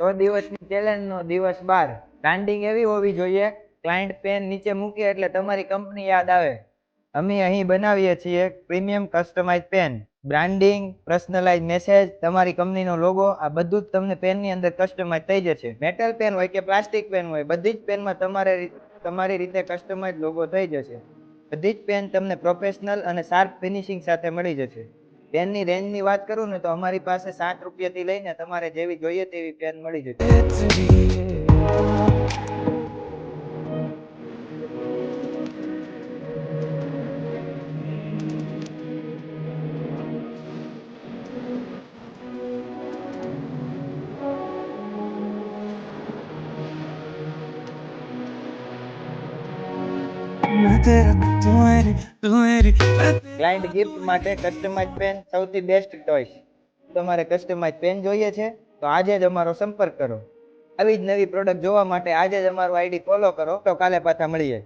100 દિવસની ચેલેન્જનો દિવસ 12 બ્રાન્ડિંગ એવી હોવી જોઈએ, ક્લાયન્ટ પેન નીચે મૂકે એટલે તમારી કંપની યાદ આવે. અમે અહીં બનાવીએ છીએ premium customise pen. Branding, personalise message, તમારી કંપનીનો લોગો, આ બધું જ તમને પેનની અંદર કસ્ટમાઇઝ થઈ જશે. મેટલ પેન હોય કે પ્લાસ્ટિક પેન હોય, બધી જ પેનમાં તમારી રીતે કસ્ટમાઇઝ લોગો થઈ જશે. બધી જ પેન તમને પ્રોફેશનલ અને શાર્પ ફિનિશિંગ સાથે મળી જશે. પેનની રેન્જની વાત કરું ને તો અમારી પાસે 60 રૂપિયાથી લઈને તમારે જેવી જોઈએ તેવી પેન મળી જશે. ક્લાયન્ટ ગિફ્ટ માટે કસ્ટમાઇઝ પેન સૌથી બેસ્ટ ચોઇસ. તમારે કસ્ટમાઇઝ પેન જોઈએ છે તો આજે જ અમારો સંપર્ક કરો. આવી જ નવી પ્રોડક્ટ જોવા માટે આજે જ અમારું આઈડી ફોલો કરો તો કાલે પાછા મળીએ.